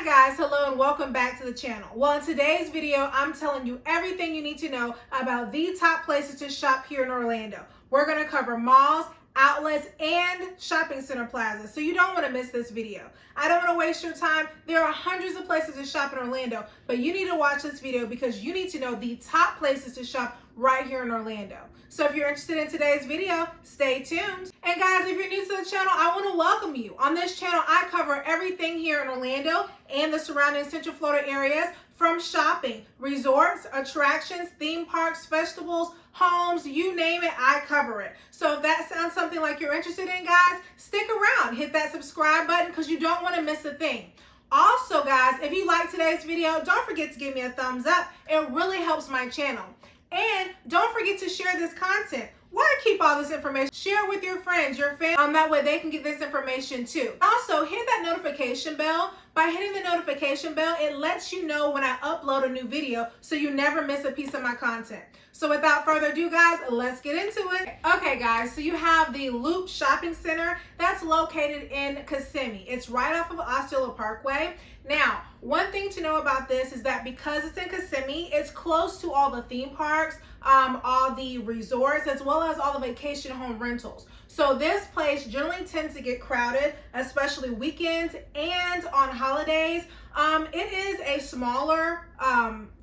guys, hello and welcome back to the channel. Well, in today's video, I'm telling you everything you need to know about the top places to shop here in Orlando. We're going to cover malls, outlets, and shopping center plazas, so you don't want to miss this video. I don't want to waste your time. There are hundreds of places to shop in Orlando, but you need to watch this video because you need to know the top places to shop right here in Orlando. So if you're interested in today's video, stay tuned. And guys, if you're new to the channel, I want to welcome you. On this channel, I cover everything here in Orlando and the surrounding Central Florida areas, from shopping, resorts, attractions, theme parks, festivals, homes, you name it, I cover it. So if that sounds something like you're interested in, guys, stick around. Hit that subscribe button because you don't want to miss a thing. Also, guys, if you like today's video, don't forget to give me a thumbs up. It really helps my channel. And don't forget to share this content. Why keep all this information? Share it with your friends, your family, that way they can get this information too. Also, hit that notification bell. By hitting the notification bell, it lets you know when I upload a new video so you never miss a piece of my content. So without further ado, guys, let's get into it. Okay, guys, so you have the Loop Shopping Center that's located in Kissimmee. It's right off of Osceola Parkway. Now, one thing to know about this is that because it's in Kissimmee, it's close to all the theme parks, all the resorts, as well as all the vacation home rentals. So this place generally tends to get crowded, especially weekends and on holidays. It is a smaller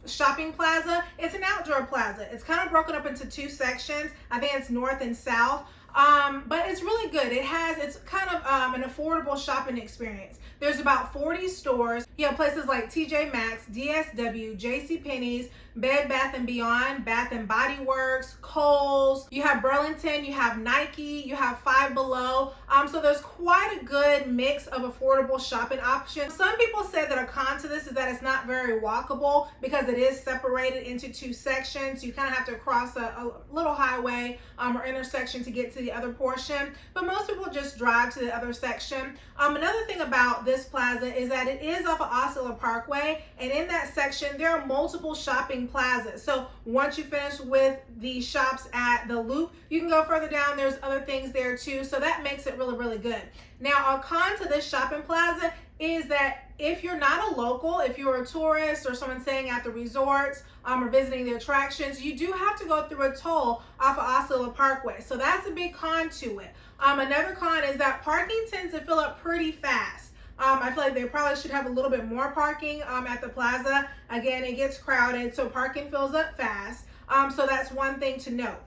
shopping plaza. It's an outdoor plaza. It's kind of broken up into two sections. I think it's north and south. But it's really good. It's kind of an affordable shopping experience. There's about 40 stores. You have places like TJ Maxx, DSW, JCPenney's, Bed Bath & Beyond, Bath & Body Works, Kohl's. You have Burlington, you have Nike, you have Five Below. So there's quite a good mix of affordable shopping options. Some people say that a con to this is that it's not very walkable because it is separated into two sections. You kind of have to cross a little highway or intersection to get to the other portion. But most people just drive to the other section. Another thing about this plaza is that it is off of Osceola Parkway, and in that section there are multiple shopping plazas. So once you finish with the shops at the Loop, you can go further down. There's other things there too, so that makes it really, really good. Now, a con to this shopping plaza is that if you're not a local, if you're a tourist or someone staying at the resorts or visiting the attractions, you do have to go through a toll off of Osceola Parkway. So that's a big con to it. Another con is that parking tends to fill up pretty fast. I feel like they probably should have a little bit more parking at the plaza. Again, it gets crowded, so parking fills up fast. So that's one thing to note.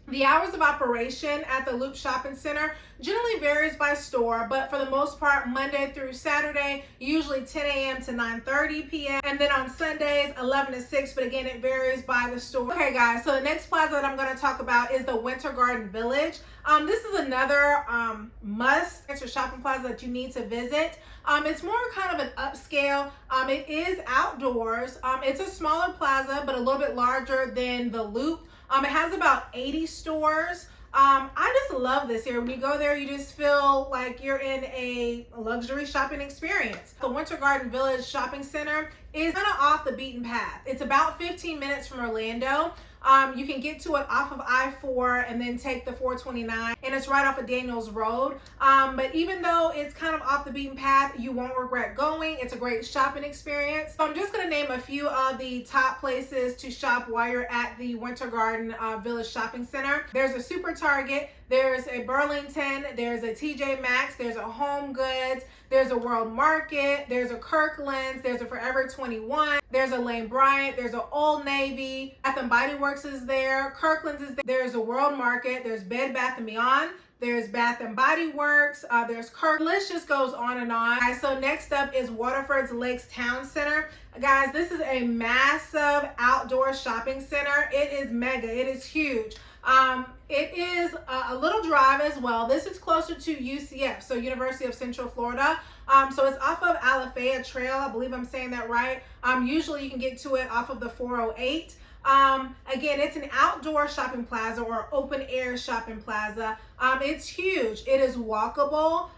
The hours of operation at the Loop Shopping Center generally varies by store, but for the most part, Monday through Saturday, usually 10 a.m. to 9:30 p.m. And then on Sundays, 11 to 6, but again, it varies by the store. Okay, guys, so the next plaza that I'm going to talk about is the Winter Garden Village. This is another must. It's a shopping plaza that you need to visit. It's more kind of an upscale. It is outdoors. It's a smaller plaza, but a little bit larger than the Loop. It has about 80 stores. I just love this here. When you go there, you just feel like you're in a luxury shopping experience. The Winter Garden Village Shopping Center is kind of off the beaten path. It's about 15 minutes from Orlando. You can get to it off of I-4 and then take the 429, and it's right off of Daniels Road. But even though it's kind of off the beaten path, you won't regret going. It's a great shopping experience. So I'm just going to name a few of the top places to shop while you're at the Winter Garden Village Shopping Center. There's a Super Target, there's a Burlington, there's a TJ Maxx, there's a Home Goods, there's a World Market, there's a Kirkland's, there's a Forever 21, there's a Lane Bryant, there's a Old Navy, Bath & Body Works is there, Kirkland's is there, there's a World Market, there's Bed Bath & Beyond, there's Bath & Body Works, there's Kirk. The list just goes on and on. So next up is Waterford's Lakes Town Center. Guys, this is a massive outdoor shopping center. It is mega, it is huge. It is a little drive as well. This is closer to UCF, so University of Central Florida. So it's off of Alafaya Trail. I believe I'm saying that right. Usually you can get to it off of the 408. Again, it's an outdoor shopping plaza or open air shopping plaza. It's huge. It is walkable.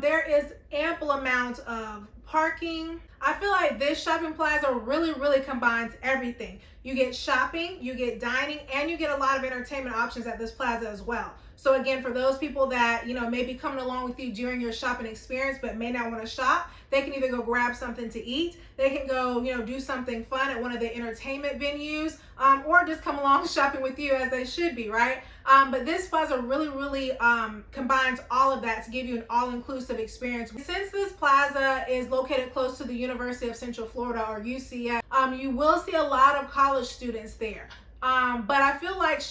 There is ample amount of parking. I feel like this shopping plaza really combines everything. You get shopping, you get dining, and you get a lot of entertainment options at this plaza as well. So again, for those people that, may be coming along with you during your shopping experience but may not want to shop, they can either go grab something to eat, they can go, do something fun at one of the entertainment venues, or just come along shopping with you, as they should be, right? But this plaza really combines all of that to give you an all-inclusive experience. Since this plaza is located close to the University of Central Florida, or UCF, you will see a lot of college students there. But I feel like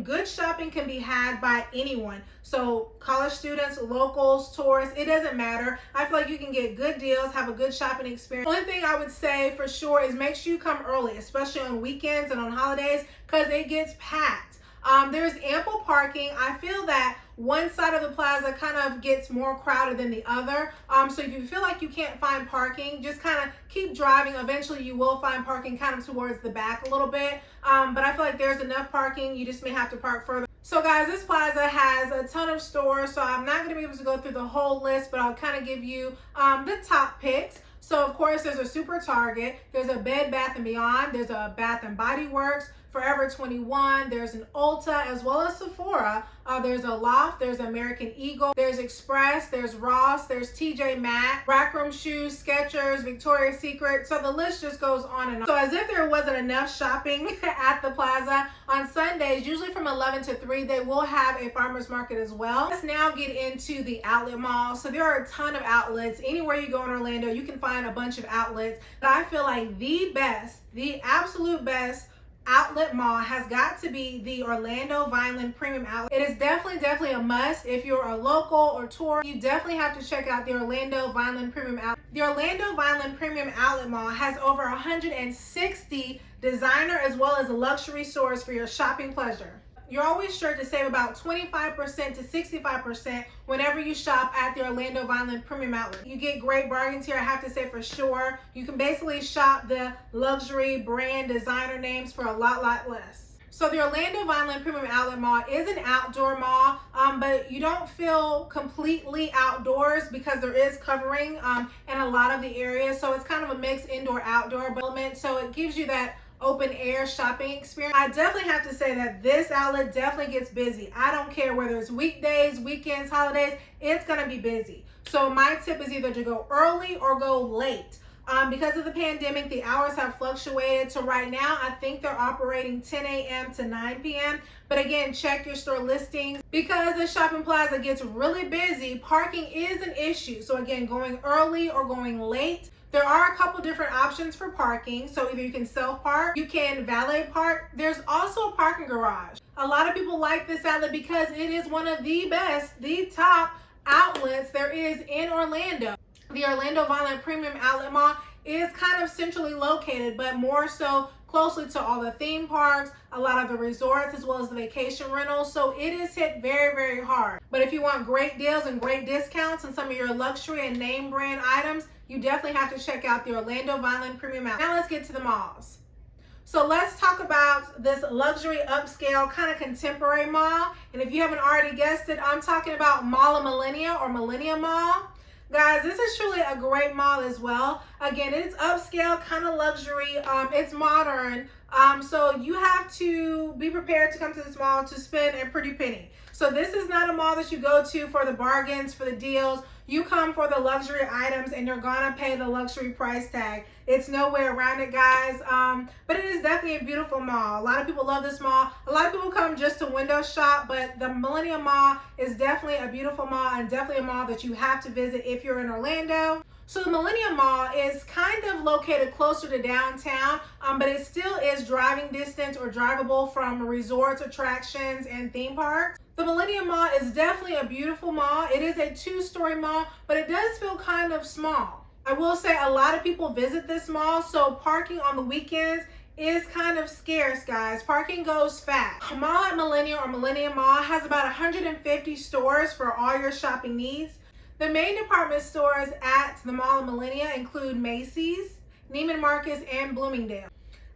good shopping can be had by anyone. So college students, locals, tourists, it doesn't matter. I feel like you can get good deals, have a good shopping experience. Only thing I would say for sure is make sure you come early, especially on weekends and on holidays, because it gets packed. There's ample parking. I feel that one side of the plaza kind of gets more crowded than the other. So if you feel like you can't find parking, just kind of keep driving. Eventually you will find parking kind of towards the back a little bit. But I feel like there's enough parking. You just may have to park further. So guys, this plaza has a ton of stores, so I'm not going to be able to go through the whole list, but I'll kind of give you the top picks. So of course there's a Super Target, there's a Bed Bath & Beyond, there's a Bath & Body Works, Forever 21, there's an Ulta, as well as Sephora. There's a Loft, there's American Eagle, there's Express, there's Ross, there's TJ Maxx, Rack Room Shoes, Skechers, Victoria's Secret. So the list just goes on and on. So as if there wasn't enough shopping at the plaza, on Sundays, usually from 11 to 3, they will have a farmer's market as well. Let's now get into the outlet mall. So there are a ton of outlets. Anywhere you go in Orlando, you can find a bunch of outlets. But I feel like the absolute best outlet mall has got to be the Orlando Vineland Premium Outlet. It is definitely a must. If you're a local or tourist, you definitely have to check out the Orlando Vineland Premium Outlet. The Orlando Vineland Premium Outlet Mall has over 160 designer as well as luxury stores for your shopping pleasure. You're always sure to save about 25% to 65% whenever you shop at the Orlando Vineland Premium Outlet. You get great bargains here, I have to say for sure. You can basically shop the luxury brand designer names for a lot less. So the Orlando Vineland Premium Outlet Mall is an outdoor mall, but you don't feel completely outdoors because there is covering in a lot of the areas. So it's kind of a mixed indoor-outdoor element. So it gives you that open air shopping experience. I definitely have to say that this outlet definitely gets busy. I don't care whether it's weekdays, weekends, holidays, it's gonna be busy. So my tip is either to go early or go late. Because of the pandemic, the hours have fluctuated. So right now, I think they're operating 10 a.m. to 9 p.m. But again, check your store listings. Because the shopping plaza gets really busy, parking is an issue. So again, going early or going late. There are a couple different options for parking. So either you can self-park, you can valet park. There's also a parking garage. A lot of people like this outlet because it is one of the best, the top outlets there is in Orlando. The Orlando Vineland Premium Outlet Mall is kind of centrally located, but more so closely to all the theme parks, a lot of the resorts, as well as the vacation rentals. So it is hit very hard. But if you want great deals and great discounts on some of your luxury and name brand items, you definitely have to check out the Orlando Vineland Premium Outlet. Now let's get to the malls. So let's talk about this luxury upscale kind of contemporary mall. And if you haven't already guessed it, I'm talking about Mall of Millennia or Millennia Mall. Guys, this is truly a great mall as well. Again, it's upscale, kind of luxury. It's modern. So you have to be prepared to come to this mall to spend a pretty penny. So this is not a mall that you go to for the bargains, for the deals. You come for the luxury items and you're gonna pay the luxury price tag. It's no way around it, guys. But it is definitely a beautiful mall. A lot of people love this mall. A lot of people come just to window shop, but the Millennia Mall is definitely a beautiful mall and definitely a mall that you have to visit if you're in Orlando. So the Millennia Mall is kind of located closer to downtown, but it still is driving distance or drivable from resorts, attractions, and theme parks. The Millennia Mall is definitely a beautiful mall. It is a 2-story mall, but it does feel kind of small. I will say a lot of people visit this mall, so parking on the weekends is kind of scarce, guys. Parking goes fast. The mall at Millennia or Millennia Mall has about 150 stores for all your shopping needs. The main department stores at the Mall of Millennia include Macy's, Neiman Marcus, and Bloomingdale.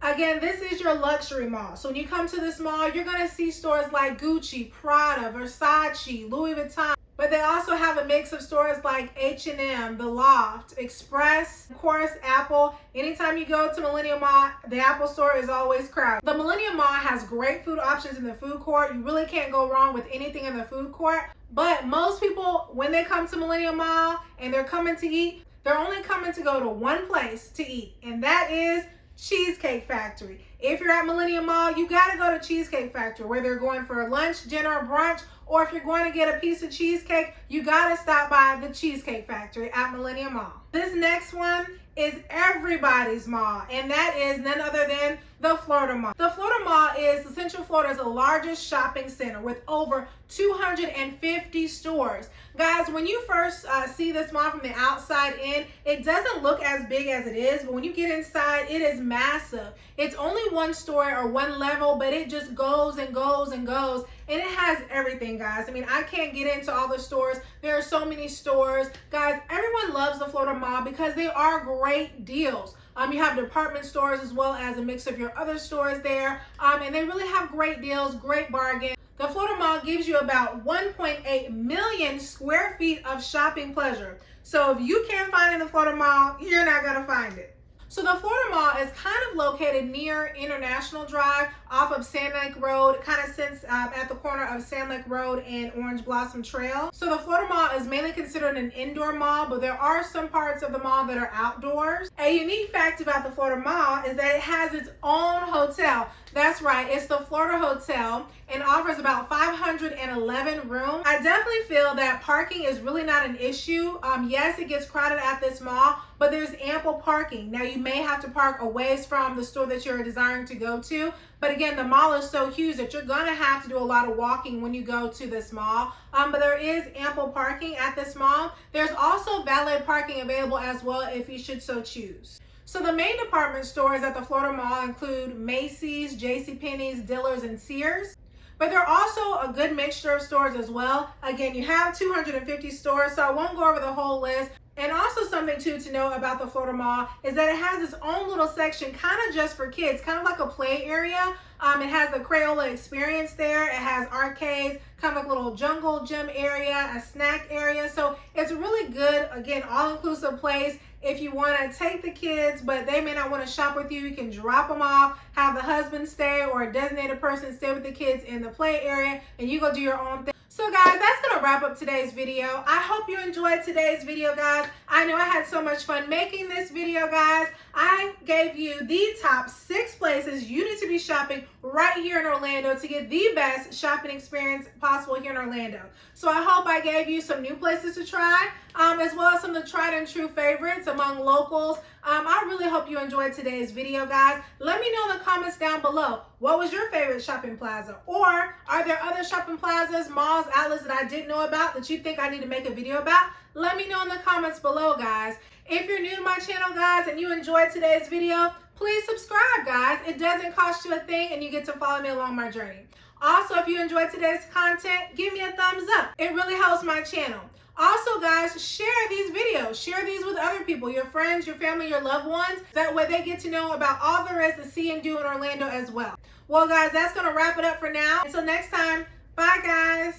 Again, this is your luxury mall. So when you come to this mall, you're going to see stores like Gucci, Prada, Versace, Louis Vuitton. But they also have a mix of stores like H&M, The Loft, Express, of course, Apple. Anytime you go to Millennia Mall, the Apple store is always crowded. The Millennia Mall has great food options in the food court. You really can't go wrong with anything in the food court. But most people, when they come to Millennia Mall and they're coming to eat, they're only coming to go to one place to eat, and that is Cheesecake Factory. If you're at Millennia Mall, you gotta go to Cheesecake Factory, whether you're going for lunch, dinner, or brunch, or if you're going to get a piece of cheesecake, you gotta stop by the Cheesecake Factory at Millennia Mall. This next one is everybody's mall, and that is none other than the Florida Mall. The Florida Mall is Central Florida's largest shopping center with over 250 stores. Guys, when you first see this mall from the outside in, it doesn't look as big as it is, but when you get inside, it is massive. It's only one story or one level, but it just goes and goes and goes, and it has everything, guys. I mean, I can't get into all the stores. There are so many stores. Guys, everyone loves the Florida Mall because they are great deals. You have department stores as well as a mix of your other stores there, and they really have great deals, great bargains. The Florida Mall gives you about 1.8 million square feet of shopping pleasure. So if you can't find it in the Florida Mall, you're not gonna find it. So the Florida Mall is kind of located near International Drive off of Sand Lake Road. It kind of sits at the corner of Sand Lake Road and Orange Blossom Trail. So the Florida Mall is mainly considered an indoor mall, but there are some parts of the mall that are outdoors. A unique fact about the Florida Mall is that it has its own hotel. That's right, it's the Florida Hotel and offers about 511 rooms. I definitely feel that parking is really not an issue. Yes, it gets crowded at this mall, but there's ample parking. Now, you may have to park a ways from the store that you're desiring to go to, but again, the mall is so huge that you're gonna have to do a lot of walking when you go to this mall. But there is ample parking at this mall. There's also valet parking available as well if you should so choose. So the main department stores at the Florida Mall include Macy's, JCPenney's, Dillard's, and Sears. But there are also a good mixture of stores as well. Again, you have 250 stores, so I won't go over the whole list. And also something too to know about the Florida Mall is that it has its own little section kind of just for kids, kind of like a play area. It has the Crayola experience there. It has arcades, kind of like a little jungle gym area, a snack area. So it's a really good, again, all-inclusive place. If you want to take the kids, but they may not want to shop with you, you can drop them off, have the husband stay or a designated person stay with the kids in the play area, and you go do your own thing. So guys, that's going to wrap up today's video. I hope you enjoyed today's video, guys. I know I had so much fun making this video, guys. I gave you the top 6 places you need to be shopping right here in Orlando to get the best shopping experience possible here in Orlando. So I hope I gave you some new places to try, as well as some of the tried and true favorites among locals. I really hope you enjoyed today's video, guys. Let me know in the comments down below, what was your favorite shopping plaza? Or are there other shopping plazas, malls, outlets that I didn't know about that you think I need to make a video about? Let me know in the comments below, guys. If you're new to my channel, guys, and you enjoyed today's video, please subscribe, guys. It doesn't cost you a thing, and you get to follow me along my journey. Also, if you enjoyed today's content, give me a thumbs up. It really helps my channel. Also, guys, share these videos. Share these with other people, your friends, your family, your loved ones. That way they get to know about all there is to see and do in Orlando as well. Well, guys, that's going to wrap it up for now. Until next time, bye, guys.